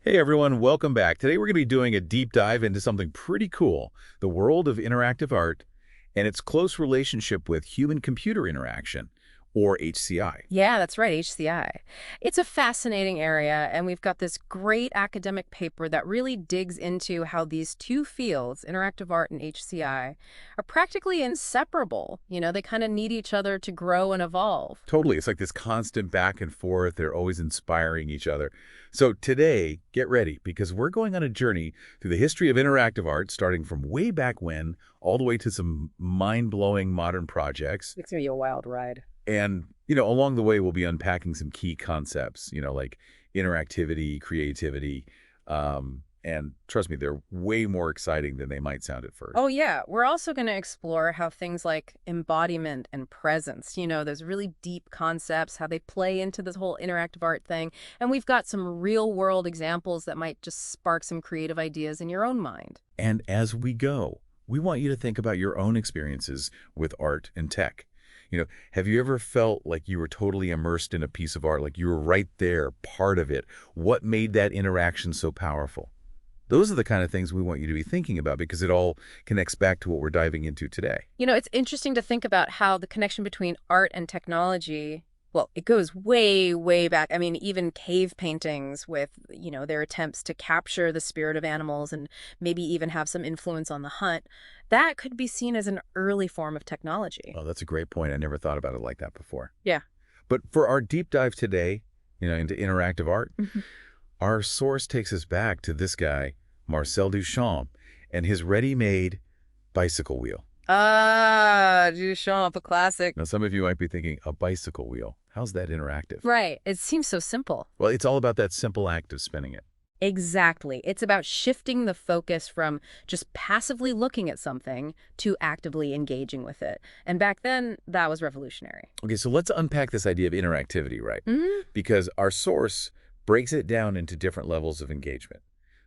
Hey everyone, welcome back. Today we're going to be doing a deep dive into something pretty cool, the world of interactive art and its close relationship with human-computer interaction, or HCI. Yeah, that's right, HCI. It's a fascinating area, and we've got this great academic paper that really digs into how these two fields, interactive art and HCI, are practically inseparable. They kind of need each other to grow and evolve. Totally, it's like this constant back and forth. They're always inspiring each other. So today, get ready, because we're going on a journey through the history of interactive art, starting from way back when, all the way to some mind-blowing modern projects. It's going to be a wild ride. And, along the way, we'll be unpacking some key concepts, like interactivity, creativity, and trust me, they're way more exciting than they might sound at first. Oh, yeah. We're also going to explore how things like embodiment and presence, those really deep concepts, how they play into this whole interactive art thing. And we've got some real world examples that might just spark some creative ideas in your own mind. And as we go, we want you to think about your own experiences with art and tech. Have you ever felt like you were totally immersed in a piece of art, like you were right there, part of it? What made that interaction so powerful? Those are the kind of things we want you to be thinking about because it all connects back to what we're diving into today. It's interesting to think about how the connection between art and technology, well, it goes way, way back. I mean, even cave paintings with, their attempts to capture the spirit of animals and maybe even have some influence on the hunt, that could be seen as an early form of technology. Oh, that's a great point. I never thought about it like that before. Yeah. But for our deep dive today, into interactive art, Mhm. our source takes us back to this guy, Marcel Duchamp, and his ready-made bicycle wheel. Ah, Duchamp, a classic. Now, some of you might be thinking, a bicycle wheel, how's that interactive? Right. It seems so simple. Well, it's all about that simple act of spinning it. Exactly. It's about shifting the focus from just passively looking at something to actively engaging with it. And back then, that was revolutionary. Okay, so let's unpack this idea of interactivity, right? Hmm. Because our source breaks it down into different levels of engagement.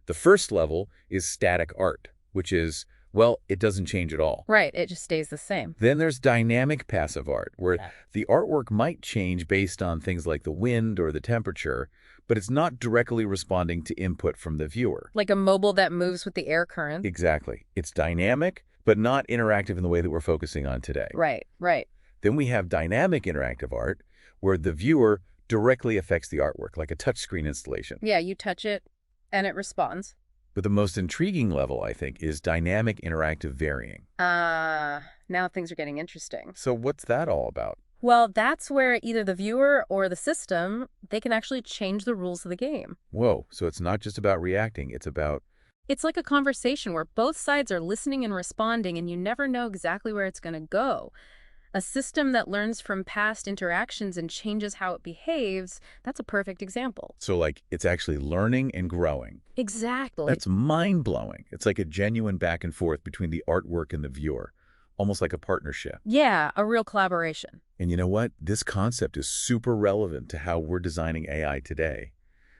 The first level is static art, which is, well, it doesn't change at all. Right. It just stays the same. Then there's dynamic passive art, where the artwork might change based on things like the wind or the temperature, but it's not directly responding to input from the viewer. Like a mobile that moves with the air current. Exactly. It's dynamic, but not interactive in the way that we're focusing on today. Right, right. Then we have dynamic interactive art, where the viewer directly affects the artwork, like a touchscreen installation. Yeah, you touch it and it responds. But the most intriguing level, I think, is dynamic interactive varying. Now things are getting interesting. So what's that all about? Well, that's where either the viewer or the system, they can actually change the rules of the game. Whoa, so it's not just about reacting, it's about... It's like a conversation where both sides are listening and responding, and you never know exactly where it's going to go. A system that learns from past interactions and changes how it behaves, that's a perfect example. So, like, it's actually learning and growing. Exactly. That's mind-blowing. It's like a genuine back and forth between the artwork and the viewer, almost like a partnership. Yeah, a real collaboration. And you know what? This concept is super relevant to how we're designing AI today,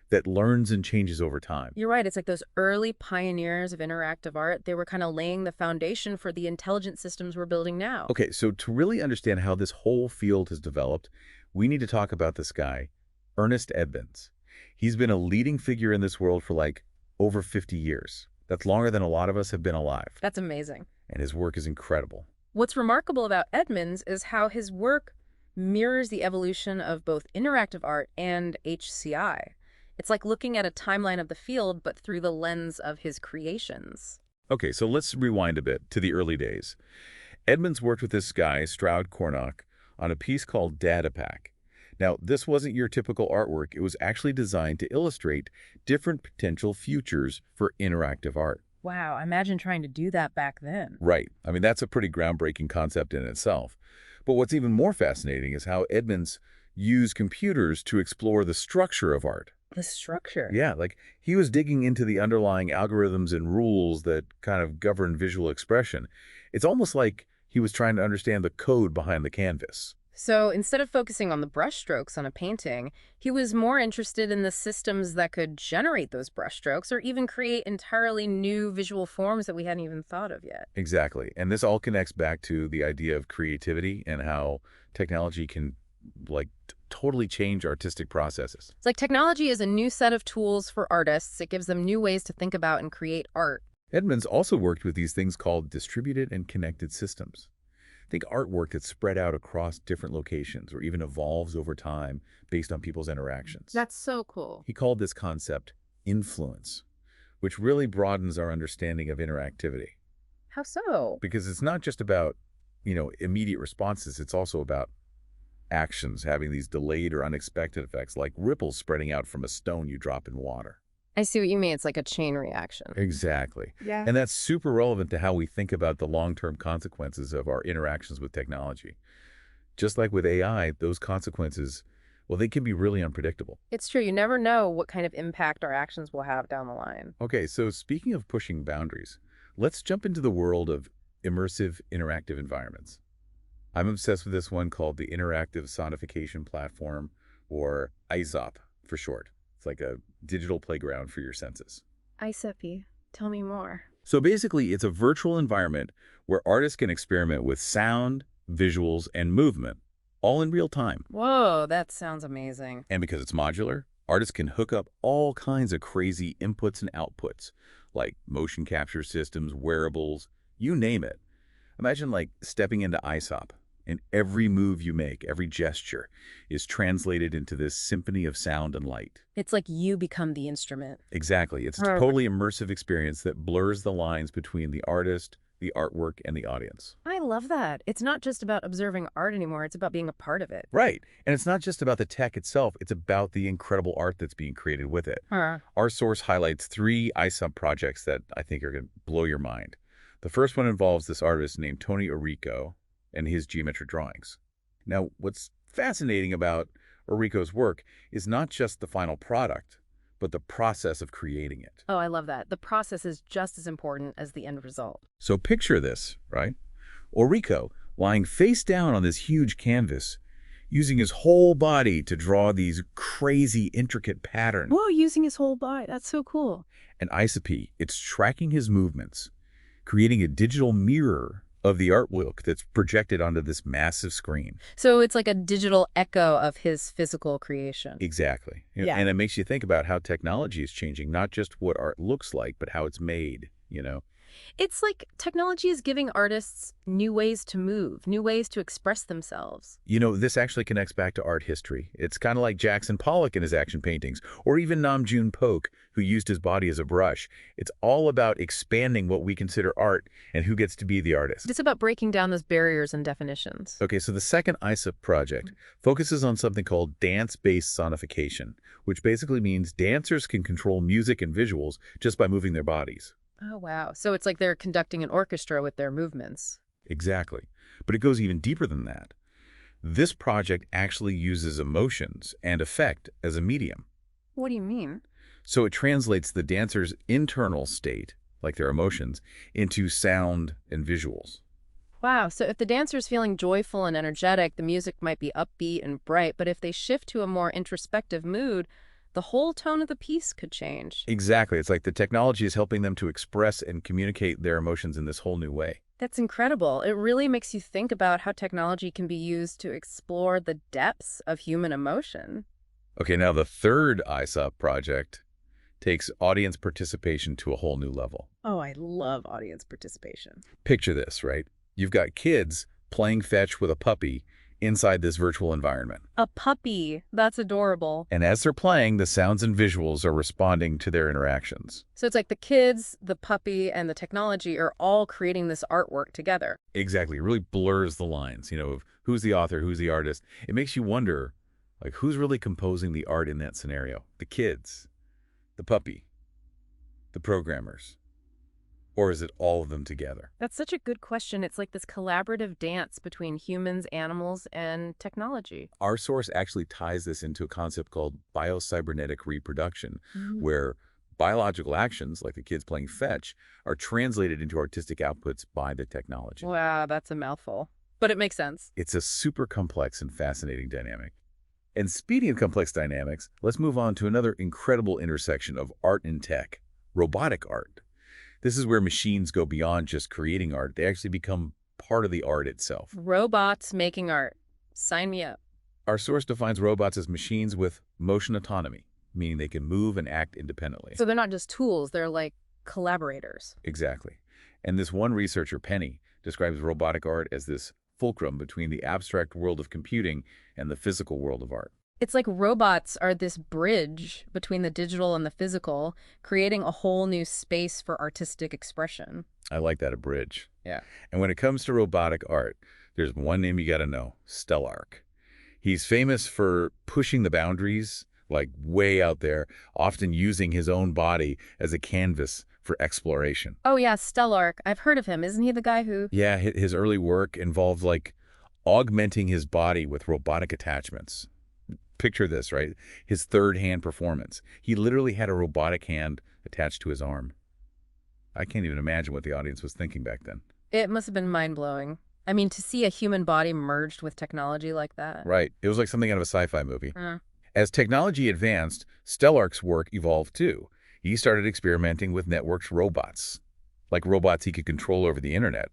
that learns and changes over time. You're right. It's like those early pioneers of interactive art. They were kind of laying the foundation for the intelligent systems we're building now. Okay, so to really understand how this whole field has developed, we need to talk about this guy, Ernest Edmonds. He's been a leading figure in this world for like over 50 years. That's longer than a lot of us have been alive. That's amazing. And his work is incredible. What's remarkable about Edmonds is how his work mirrors the evolution of both interactive art and HCI. It's like looking at a timeline of the field, but through the lens of his creations. Okay, so let's rewind a bit to the early days. Edmonds worked with this guy, Stroud Cornock, on a piece called Datapack. Now, this wasn't your typical artwork. It was actually designed to illustrate different potential futures for interactive art. Wow, imagine trying to do that back then. Right. I mean, that's a pretty groundbreaking concept in itself. But what's even more fascinating is how Edmonds used computers to explore the structure of art. The structure. Yeah, like he was digging into the underlying algorithms and rules that kind of govern visual expression. It's almost like he was trying to understand the code behind the canvas. So instead of focusing on the brushstrokes on a painting, he was more interested in the systems that could generate those brushstrokes or even create entirely new visual forms that we hadn't even thought of yet. Exactly. And this all connects back to the idea of creativity and how technology can, like, totally change artistic processes. It's like technology is a new set of tools for artists. It gives them new ways to think about and create art. Edmonds also worked with these things called distributed and connected systems. Think artwork that's spread out across different locations or even evolves over time based on people's interactions. That's so cool. He called this concept influence, which really broadens our understanding of interactivity. How so? Because it's not just about, immediate responses. It's also about actions having these delayed or unexpected effects, like ripples spreading out from a stone you drop in water. I see what you mean. It's like a chain reaction. Exactly. Yeah. And that's super relevant to how we think about the long-term consequences of our interactions with technology. Just like with AI, those consequences, well, they can be really unpredictable. It's true. You never know what kind of impact our actions will have down the line. Okay, so speaking of pushing boundaries, let's jump into the world of immersive interactive environments. I'm obsessed with this one called the Interactive Sonification Platform, or ISOP for short. It's like a digital playground for your senses. ISEPI, tell me more. So basically, it's a virtual environment where artists can experiment with sound, visuals, and movement, all in real time. Whoa, that sounds amazing. And because it's modular, artists can hook up all kinds of crazy inputs and outputs, like motion capture systems, wearables, you name it. Imagine like stepping into ISOP, and every move you make, every gesture, is translated into this symphony of sound and light. It's like you become the instrument. Exactly. It's a Perfect. totally immersive experience that blurs the lines between the artist, the artwork, and the audience. I love that. It's not just about observing art anymore. It's about being a part of it. Right. And it's not just about the tech itself. It's about the incredible art that's being created with it. Our source highlights 3 ISOP projects that I think are going to blow your mind. The first one involves this artist named Tony Orico and his geometric drawings. Now, what's fascinating about Orico's work is not just the final product, but the process of creating it. Oh, I love that. The process is just as important as the end result. So picture this, right? Orico lying face down on this huge canvas, using his whole body to draw these crazy, intricate patterns. Whoa, using his whole body. That's so cool. And ISOP, it's tracking his movements, creating a digital mirror of the artwork that's projected onto this massive screen. So it's like a digital echo of his physical creation. Exactly. Yeah. And it makes you think about how technology is changing, not just what art looks like, but how it's made, It's like technology is giving artists new ways to move, new ways to express themselves. This actually connects back to art history. It's kind of like Jackson Pollock in his action paintings, or even Nam June Paik, who used his body as a brush. It's all about expanding what we consider art and who gets to be the artist. It's about breaking down those barriers and definitions. Okay, so the second ISOP project focuses on something called dance-based sonification, which basically means dancers can control music and visuals just by moving their bodies. Oh, wow. So it's like they're conducting an orchestra with their movements. Exactly. But it goes even deeper than that. This project actually uses emotions and effect as a medium. What do you mean? So it translates the dancer's internal state, like their emotions, into sound and visuals. Wow. So if the dancer's feeling joyful and energetic, the music might be upbeat and bright. But if they shift to a more introspective mood, the whole tone of the piece could change. Exactly. It's like the technology is helping them to express and communicate their emotions in this whole new way. That's incredible. It really makes you think about how technology can be used to explore the depths of human emotion. Okay, now the third ISOP project takes audience participation to a whole new level. Oh, I love audience participation. Picture this, right? You've got kids playing fetch with a puppy inside this virtual environment. A puppy. That's adorable. And as they're playing, the sounds and visuals are responding to their interactions. So it's like the kids, the puppy, and the technology are all creating this artwork together. Exactly. It really blurs the lines, of who's the author, who's the artist. It makes you wonder, like, who's really composing the art in that scenario? The kids, the puppy, the programmers, or is it all of them together? That's such a good question. It's like this collaborative dance between humans, animals, and technology. Our source actually ties this into a concept called biocybernetic reproduction, where biological actions, like the kids playing fetch, are translated into artistic outputs by the technology. Wow, that's a mouthful. But it makes sense. It's a super complex and fascinating dynamic. And speaking of complex dynamics, let's move on to another incredible intersection of art and tech, robotic art. This is where machines go beyond just creating art. They actually become part of the art itself. Robots making art. Sign me up. Our source defines robots as machines with motion autonomy, meaning they can move and act independently. So they're not just tools, they're like collaborators. Exactly. And this one researcher, Penny, describes robotic art as this fulcrum between the abstract world of computing and the physical world of art. It's like robots are this bridge between the digital and the physical, creating a whole new space for artistic expression. I like that, a bridge. Yeah. And when it comes to robotic art, there's one name you got to know, Stelarc. He's famous for pushing the boundaries, like way out there, often using his own body as a canvas for exploration. Oh yeah, Stelarc. I've heard of him. Isn't he the guy who... Yeah, his early work involved like augmenting his body with robotic attachments. Picture this, right? His third hand performance. He literally had a robotic hand attached to his arm. I can't even imagine what the audience was thinking back then. It must have been mind-blowing. I mean, to see a human body merged with technology like that. Right. It was like something out of a sci-fi movie. Uh, As technology advanced, Stelarc's work evolved too. He started experimenting with networked robots, like robots he could control over the internet.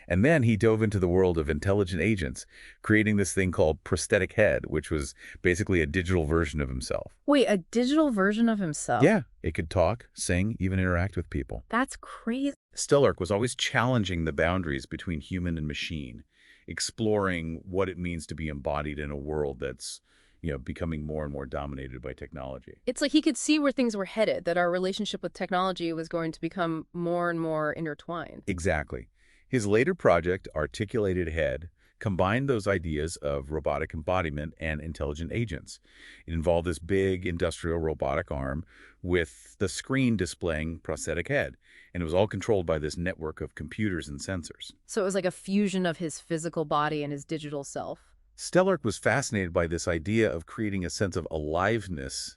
And then he dove into the world of intelligent agents, creating this thing called prosthetic head, which was basically a digital version of himself. Wait, a digital version of himself? Yeah, it could talk, sing, even interact with people. That's crazy. Stelarc was always challenging the boundaries between human and machine, exploring what it means to be embodied in a world that's, becoming more and more dominated by technology. It's like he could see where things were headed, that our relationship with technology was going to become more and more intertwined. Exactly. His later project, Articulated Head, combined those ideas of robotic embodiment and intelligent agents. It involved this big industrial robotic arm with the screen displaying prosthetic head, and it was all controlled by this network of computers and sensors. So it was like a fusion of his physical body and his digital self. Stelarc was fascinated by this idea of creating a sense of aliveness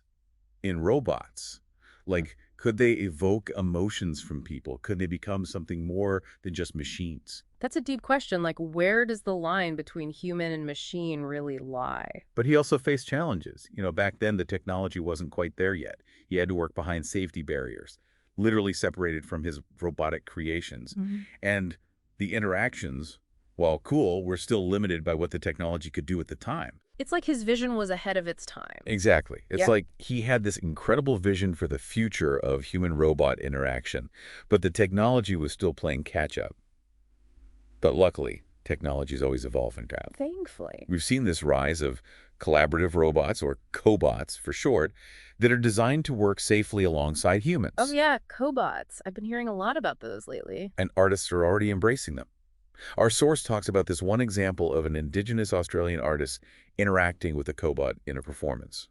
in robots. Like, could they evoke emotions from people? Could they become something more than just machines? That's a deep question. Like, where does the line between human and machine really lie? But he also faced challenges. Back then the technology wasn't quite there yet. He had to work behind safety barriers, literally separated from his robotic creations. And the interactions, while cool, were still limited by what the technology could do at the time. It's like his vision was ahead of its time. Exactly. It's Yeah. like he had this incredible vision for the future of human-robot interaction, but the technology was still playing catch-up. But luckily, technology is always evolving, Tab. Thankfully. We've seen this rise of collaborative robots, or cobots for short, that are designed to work safely alongside humans. Oh yeah, cobots. I've been hearing a lot about those lately. And artists are already embracing them. Our source talks about this one example of an indigenous Australian artist interacting with a cobot in a performance.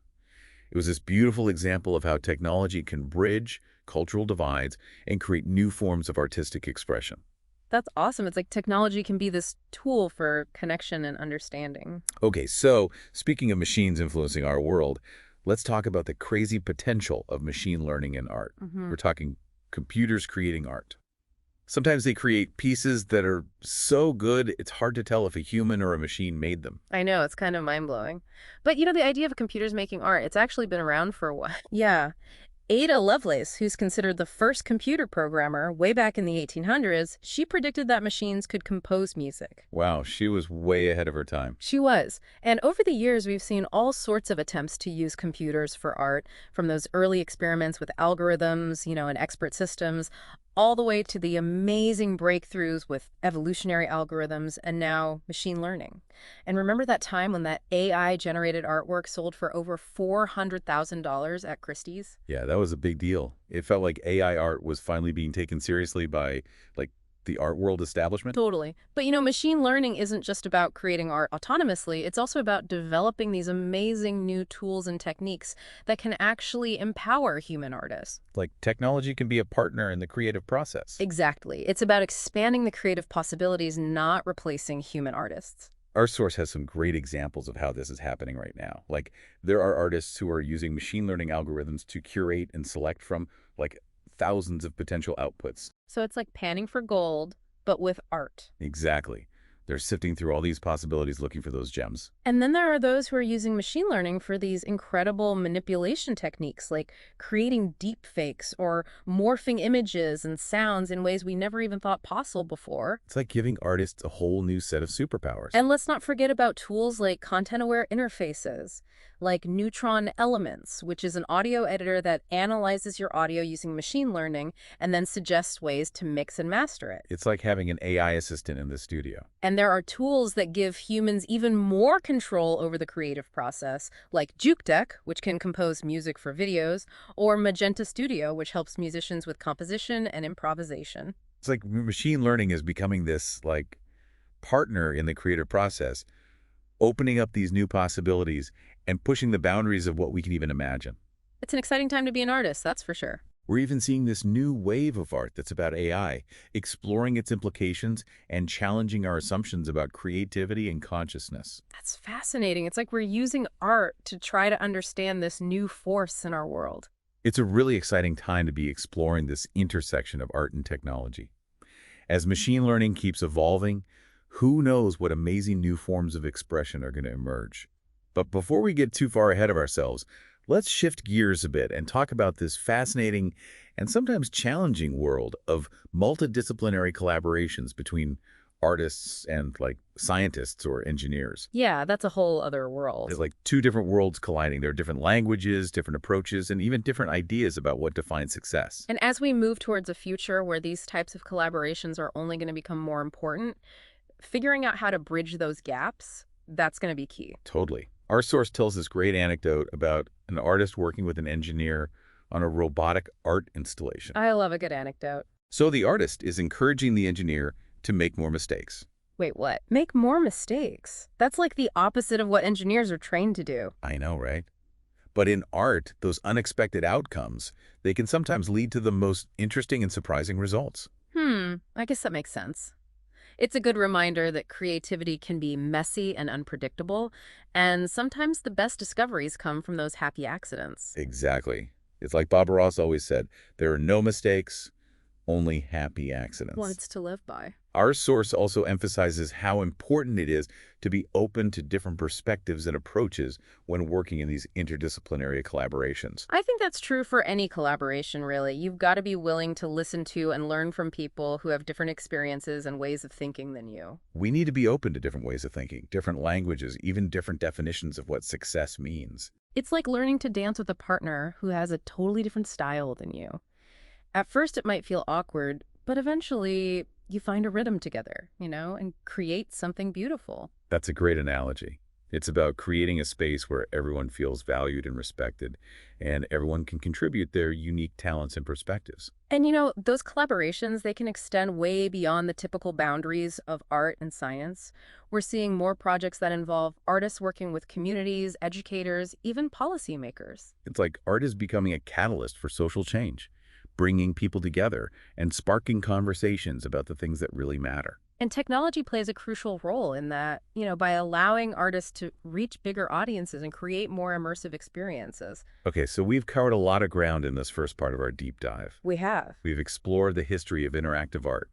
It was this beautiful example of how technology can bridge cultural divides and create new forms of artistic expression. That's awesome. It's like technology can be this tool for connection and understanding. Okay, so speaking of machines influencing our world, let's talk about the crazy potential of machine learning in art. We're talking computers creating art. Sometimes they create pieces that are so good, it's hard to tell if a human or a machine made them. I know, it's kind of mind-blowing. But the idea of computers making art, it's actually been around for a while. Yeah. Ada Lovelace, who's considered the first computer programmer way back in the 1800s, she predicted that machines could compose music. Wow, she was way ahead of her time. She was. And over the years, we've seen all sorts of attempts to use computers for art, from those early experiments with algorithms, and expert systems, all the way to the amazing breakthroughs with evolutionary algorithms and now machine learning. And remember that time when that AI-generated artwork sold for over $400,000 at Christie's? Yeah, that was a big deal. It felt like AI art was finally being taken seriously by, the art world establishment. Totally. But machine learning isn't just about creating art autonomously. It's also about developing these amazing new tools and techniques that can actually empower human artists. Like, technology can be a partner in the creative process. Exactly. It's about expanding the creative possibilities, not replacing human artists. Our source has some great examples of how this is happening right now. Like, there are artists who are using machine learning algorithms to curate and select from, thousands of potential outputs. So it's like panning for gold, but with art. Exactly. They're sifting through all these possibilities looking for those gems. And then there are those who are using machine learning for these incredible manipulation techniques, like creating deep fakes or morphing images and sounds in ways we never even thought possible before. It's like giving artists a whole new set of superpowers. And let's not forget about tools like content-aware interfaces, like Neutron Elements, which is an audio editor that analyzes your audio using machine learning and then suggests ways to mix and master it. It's like having an AI assistant in the studio. And there are tools that give humans even more control over the creative process, like JukeDeck, which can compose music for videos, or Magenta Studio, which helps musicians with composition and improvisation. It's like machine learning is becoming this, like, partner in the creative process, opening up these new possibilities and pushing the boundaries of what we can even imagine. It's an exciting time to be an artist, that's for sure. We're even seeing this new wave of art that's about AI, exploring its implications and challenging our assumptions about creativity and consciousness. That's fascinating. It's like we're using art to try to understand this new force in our world. It's a really exciting time to be exploring this intersection of art and technology. As machine learning keeps evolving, who knows what amazing new forms of expression are going to emerge. But before we get too far ahead of ourselves, let's shift gears a bit and talk about this fascinating and sometimes challenging world of multidisciplinary collaborations between artists and, like, scientists or engineers. Yeah, that's a whole other world. There's like two different worlds colliding. There are different languages, different approaches, and even different ideas about what defines success. And as we move towards a future where these types of collaborations are only going to become more important, figuring out how to bridge those gaps, that's going to be key. Totally. Our source tells this great anecdote about an artist working with an engineer on a robotic art installation. I love a good anecdote. So the artist is encouraging the engineer to make more mistakes. Wait, what? Make more mistakes? That's like the opposite of what engineers are trained to do. I know, right? But in art, those unexpected outcomes, they can sometimes lead to the most interesting and surprising results. I guess that makes sense. It's a good reminder that creativity can be messy and unpredictable, and sometimes the best discoveries come from those happy accidents. Exactly. It's like Bob Ross always said, there are no mistakes, only happy accidents. Words to live by. Our source also emphasizes how important it is to be open to different perspectives and approaches when working in these interdisciplinary collaborations. I think that's true for any collaboration, really. You've got to be willing to listen to and learn from people who have different experiences and ways of thinking than you. We need to be open to different ways of thinking, different languages, even different definitions of what success means. It's like learning to dance with a partner who has a totally different style than you. At first, it might feel awkward, but eventually you find a rhythm together, and create something beautiful. That's a great analogy. It's about creating a space where everyone feels valued and respected, and everyone can contribute their unique talents and perspectives. And those collaborations, they can extend way beyond the typical boundaries of art and science. We're seeing more projects that involve artists working with communities, educators, even policymakers. It's like art is becoming a catalyst for social change, bringing people together and sparking conversations about the things that really matter. And technology plays a crucial role in that, by allowing artists to reach bigger audiences and create more immersive experiences. Okay, so we've covered a lot of ground in this first part of our deep dive. We have. We've explored the history of interactive art,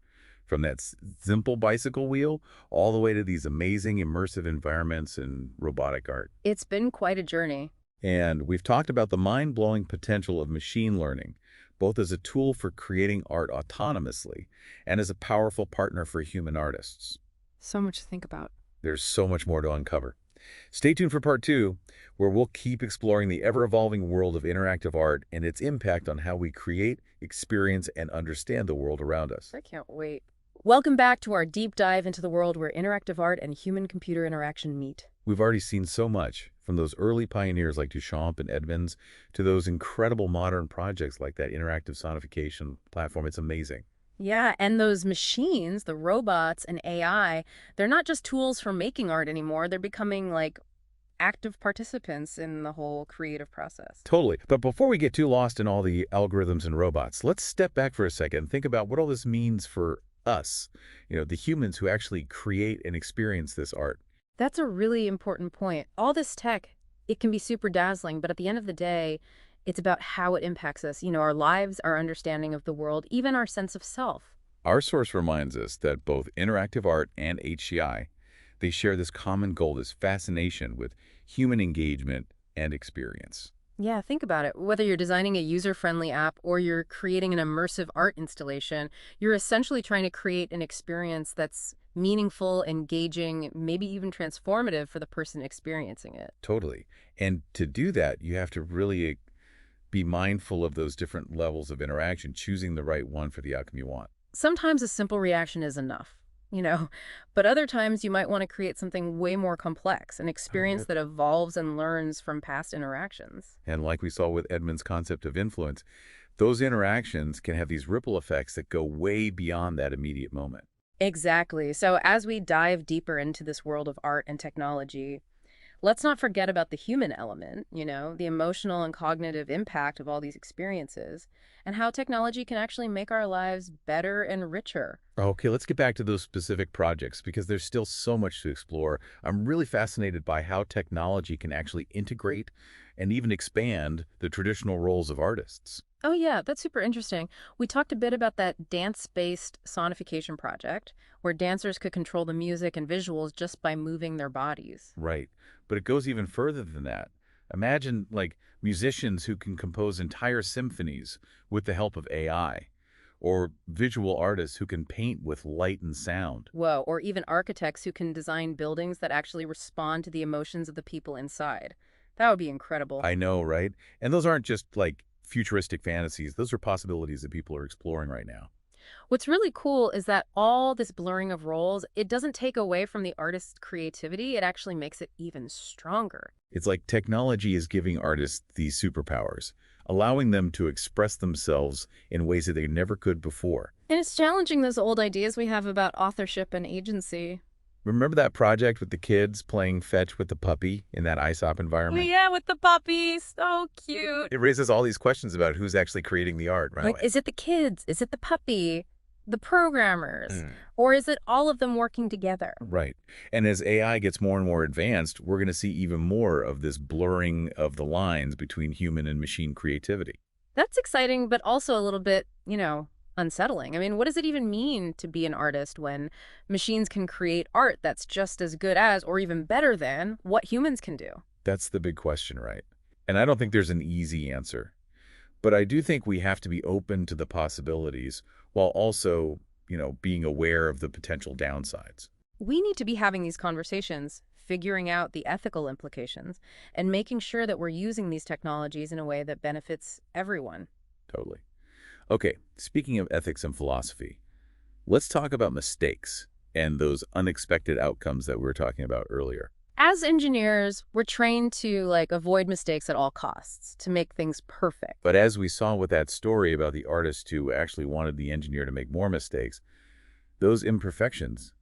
from that simple bicycle wheel all the way to these amazing immersive environments and robotic art. It's been quite a journey. And we've talked about the mind-blowing potential of machine learning, both as a tool for creating art autonomously and as a powerful partner for human artists. So much to think about. There's so much more to uncover. Stay tuned for part 2, where we'll keep exploring the ever-evolving world of interactive art and its impact on how we create, experience, and understand the world around us. I can't wait. Welcome back to our deep dive into the world where interactive art and human-computer interaction meet. We've already seen so much, from those early pioneers like Duchamp and Edmonds to those incredible modern projects like that interactive sonification platform. It's amazing. Yeah, and those machines, the robots and AI, they're not just tools for making art anymore. They're becoming like active participants in the whole creative process. Totally. But before we get too lost in all the algorithms and robots, let's step back for a second and think about what all this means for us, the humans who actually create and experience this art. That's a really important point. All this tech, it can be super dazzling, but at the end of the day, it's about how it impacts us, our lives, our understanding of the world, even our sense of self. Our source reminds us that both interactive art and HCI They share this common goal, this fascination with human engagement and experience. Yeah, think about it. Whether you're designing a user-friendly app or you're creating an immersive art installation, you're essentially trying to create an experience that's meaningful, engaging, maybe even transformative for the person experiencing it. Totally. And to do that, you have to really be mindful of those different levels of interaction, choosing the right one for the outcome you want. Sometimes a simple reaction is enough, you know, but other times you might want to create something way more complex, an Oh, experience yeah. that evolves and learns from past interactions. And like we saw with Edmund's concept of influence, those interactions can have these ripple effects that go way beyond that immediate moment. Exactly. So as we dive deeper into this world of art and technology, let's not forget about the human element, the emotional and cognitive impact of all these experiences, and how technology can actually make our lives better and richer. Okay, let's get back to those specific projects because there's still so much to explore. I'm really fascinated by how technology can actually integrate and even expand the traditional roles of artists. Oh, yeah, that's super interesting. We talked a bit about that dance-based sonification project, where dancers could control the music and visuals just by moving their bodies. Right. But it goes even further than that. Imagine like musicians who can compose entire symphonies with the help of AI, or visual artists who can paint with light and sound. Whoa, or even architects who can design buildings that actually respond to the emotions of the people inside. That would be incredible. I know, right? And those aren't just like futuristic fantasies. Those are possibilities that people are exploring right now. What's really cool is that all this blurring of roles, it doesn't take away from the artist's creativity, it actually makes it even stronger. It's like technology is giving artists these superpowers, allowing them to express themselves in ways that they never could before. And it's challenging those old ideas we have about authorship and agency. Remember that project with the kids playing fetch with the puppy in that ISOP Oh, environment? yeah, with the puppy. So cute. It raises all these questions about who's actually creating the art, right? Like, is it the kids? Is it the puppy? The programmers? Mm. Or is it all of them working together? Right. And as AI gets more and more advanced, we're going to see even more of this blurring of the lines between human and machine creativity. That's exciting, but also a little bit, unsettling. I mean, what does it even mean to be an artist when machines can create art that's just as good as, or even better than, what humans can do? That's the big question, right? And I don't think there's an easy answer. But I do think we have to be open to the possibilities while also, being aware of the potential downsides. We need to be having these conversations, figuring out the ethical implications, and making sure that we're using these technologies in a way that benefits everyone. Totally. Okay, speaking of ethics and philosophy, let's talk about mistakes and those unexpected outcomes that we were talking about earlier. As engineers, we're trained to avoid mistakes at all costs, to make things perfect. But as we saw with that story about the artist who actually wanted the engineer to make more mistakes, those imperfections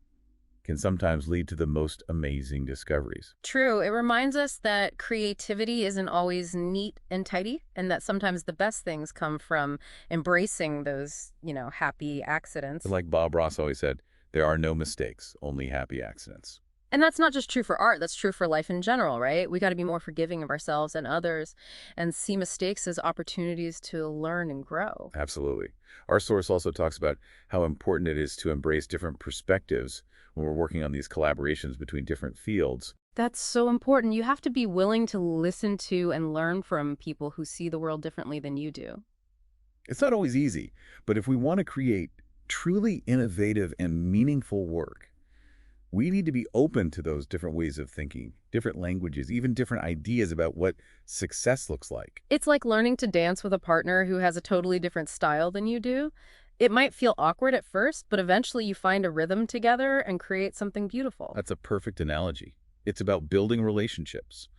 can sometimes lead to the most amazing discoveries. True, it reminds us that creativity isn't always neat and tidy, and that sometimes the best things come from embracing those, happy accidents. But like Bob Ross always said, there are no mistakes, only happy accidents. And that's not just true for art, that's true for life in general, right? We got to be more forgiving of ourselves and others and see mistakes as opportunities to learn and grow. Absolutely. Our source also talks about how important it is to embrace different perspectives when we're working on these collaborations between different fields. That's so important. You have to be willing to listen to and learn from people who see the world differently than you do. It's not always easy, but if we want to create truly innovative and meaningful work, we need to be open to those different ways of thinking, different languages, even different ideas about what success looks like. It's like learning to dance with a partner who has a totally different style than you do. It might feel awkward at first, but eventually you find a rhythm together and create something beautiful. That's a perfect analogy. It's about building relationships,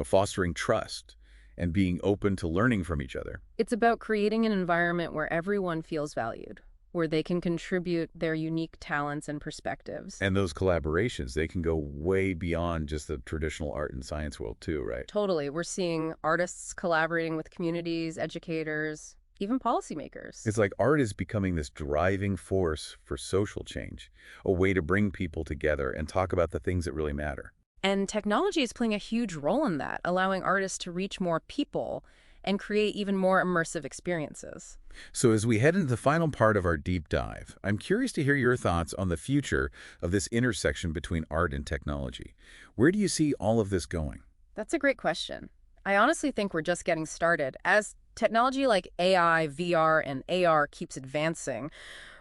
fostering trust, and being open to learning from each other. It's about creating an environment where everyone feels valued, where they can contribute their unique talents and perspectives. And those collaborations, they can go way beyond just the traditional art and science world too, right? Totally. We're seeing artists collaborating with communities, educators, even policymakers. It's like art is becoming this driving force for social change, a way to bring people together and talk about the things that really matter. And technology is playing a huge role in that, allowing artists to reach more people and create even more immersive experiences. So as we head into the final part of our deep dive, I'm curious to hear your thoughts on the future of this intersection between art and technology. Where do you see all of this going? That's a great question. I honestly think we're just getting started. As technology like AI, VR, and AR keeps advancing,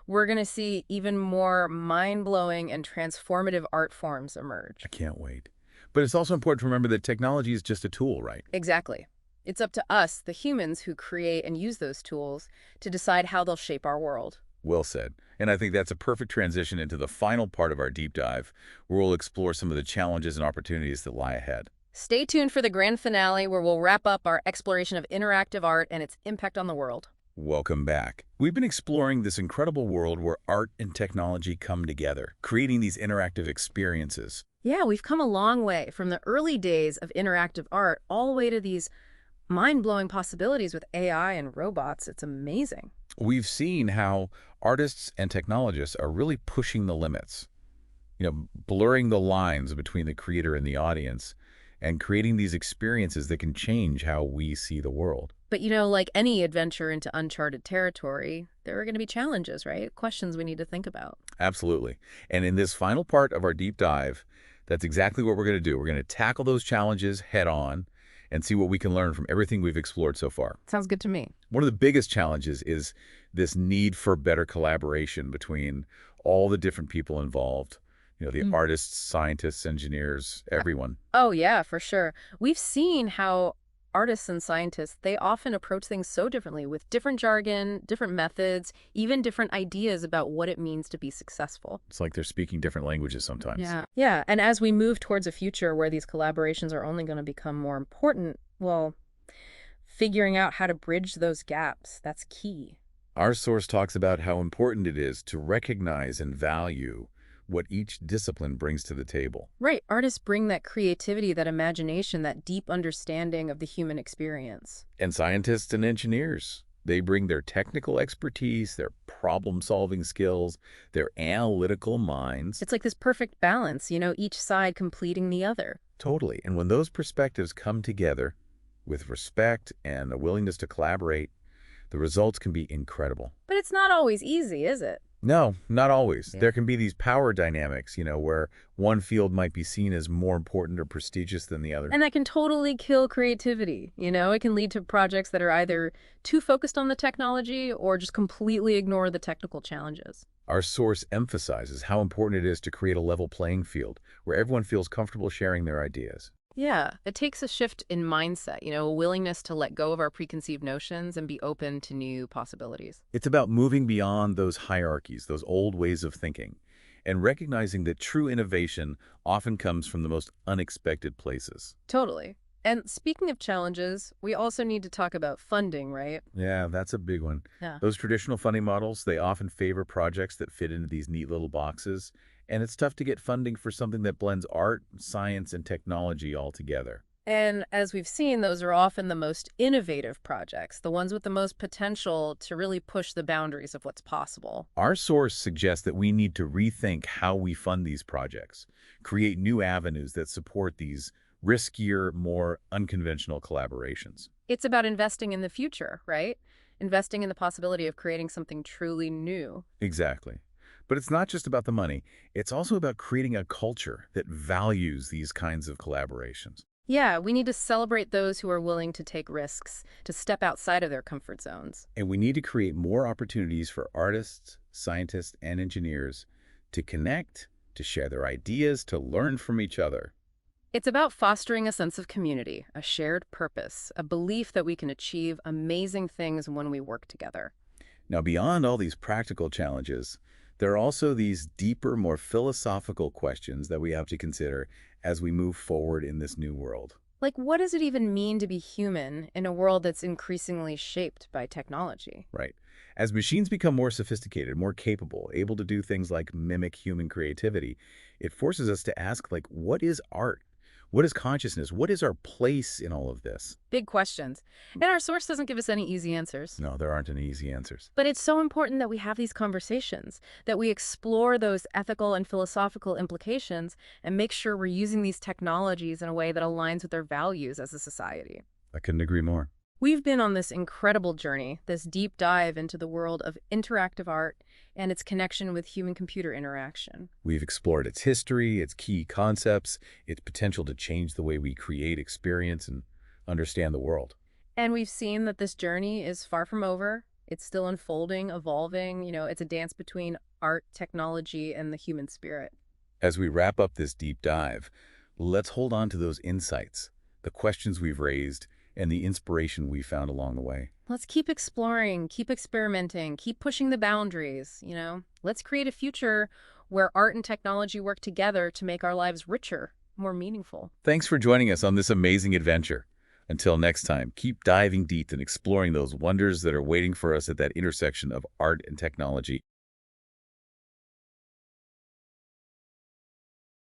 we're going to see even more mind-blowing and transformative art forms emerge. I can't wait. But it's also important to remember that technology is just a tool, right? Exactly. It's up to us, the humans who create and use those tools, to decide how they'll shape our world. Well said. And I think that's a perfect transition into the final part of our deep dive, where we'll explore some of the challenges and opportunities that lie ahead. Stay tuned for the grand finale where we'll wrap up our exploration of interactive art and its impact on the world. Welcome back. We've been exploring this incredible world where art and technology come together, creating these interactive experiences. Yeah, we've come a long way from the early days of interactive art all the way to these mind-blowing possibilities with AI and robots. It's amazing. We've seen how artists and technologists are really pushing the limits, blurring the lines between the creator and the audience, and creating these experiences that can change how we see the world. But like any adventure into uncharted territory, there are going to be challenges, right? Questions we need to think about. Absolutely. And in this final part of our deep dive, that's exactly what we're going to do. We're going to tackle those challenges head on and see what we can learn from everything we've explored so far. Sounds good to me. One of the biggest challenges is this need for better collaboration between all the different people involved. The artists, scientists, engineers, everyone. Oh, yeah, for sure. We've seen how artists and scientists, they often approach things so differently with different jargon, different methods, even different ideas about what it means to be successful. It's like they're speaking different languages sometimes. Yeah. And as we move towards a future where these collaborations are only going to become more important, well, figuring out how to bridge those gaps, that's key. Our source talks about how important it is to recognize and value what each discipline brings to the table. Right. Artists bring that creativity, that imagination, that deep understanding of the human experience. And scientists and engineers, they bring their technical expertise, their problem-solving skills, their analytical minds. It's like this perfect balance, each side completing the other. Totally. And when those perspectives come together with respect and a willingness to collaborate, the results can be incredible. But it's not always easy, is it? No, not always. Yeah. There can be these power dynamics, where one field might be seen as more important or prestigious than the other. And that can totally kill creativity. It can lead to projects that are either too focused on the technology or just completely ignore the technical challenges. Our source emphasizes how important it is to create a level playing field where everyone feels comfortable sharing their ideas. Yeah, it takes a shift in mindset, a willingness to let go of our preconceived notions and be open to new possibilities. It's about moving beyond those hierarchies, those old ways of thinking, and recognizing that true innovation often comes from the most unexpected places. Totally. And speaking of challenges, we also need to talk about funding, right? Yeah, that's a big one. Yeah. Those traditional funding models, they often favor projects that fit into these neat little boxes, and it's tough to get funding for something that blends art, science, and technology all together. And as we've seen, those are often the most innovative projects, the ones with the most potential to really push the boundaries of what's possible. Our source suggests that we need to rethink how we fund these projects, create new avenues that support these riskier, more unconventional collaborations. It's about investing in the future, right? Investing in the possibility of creating something truly new. Exactly. But it's not just about the money. It's also about creating a culture that values these kinds of collaborations. Yeah, we need to celebrate those who are willing to take risks, to step outside of their comfort zones. And we need to create more opportunities for artists, scientists, and engineers to connect, to share their ideas, to learn from each other. It's about fostering a sense of community, a shared purpose, a belief that we can achieve amazing things when we work together. Now, beyond all these practical challenges, there are also these deeper, more philosophical questions that we have to consider as we move forward in this new world. Like, what does it even mean to be human in a world that's increasingly shaped by technology? Right. As machines become more sophisticated, more capable, able to do things like mimic human creativity, it forces us to ask, what is art? What is consciousness? What is our place in all of this? Big questions. And our source doesn't give us any easy answers. No, there aren't any easy answers. But it's so important that we have these conversations, that we explore those ethical and philosophical implications and make sure we're using these technologies in a way that aligns with our values as a society. I couldn't agree more. We've been on this incredible journey, this deep dive into the world of interactive art and its connection with human-computer interaction. We've explored its history, its key concepts, its potential to change the way we create, experience, and understand the world. And we've seen that this journey is far from over. It's still unfolding, evolving. It's a dance between art, technology, and the human spirit. As we wrap up this deep dive, let's hold on to those insights, the questions we've raised, and the inspiration we found along the way. Let's keep exploring, keep experimenting, keep pushing the boundaries. Let's create a future where art and technology work together to make our lives richer, more meaningful. Thanks for joining us on this amazing adventure. Until next time, keep diving deep and exploring those wonders that are waiting for us at that intersection of art and technology.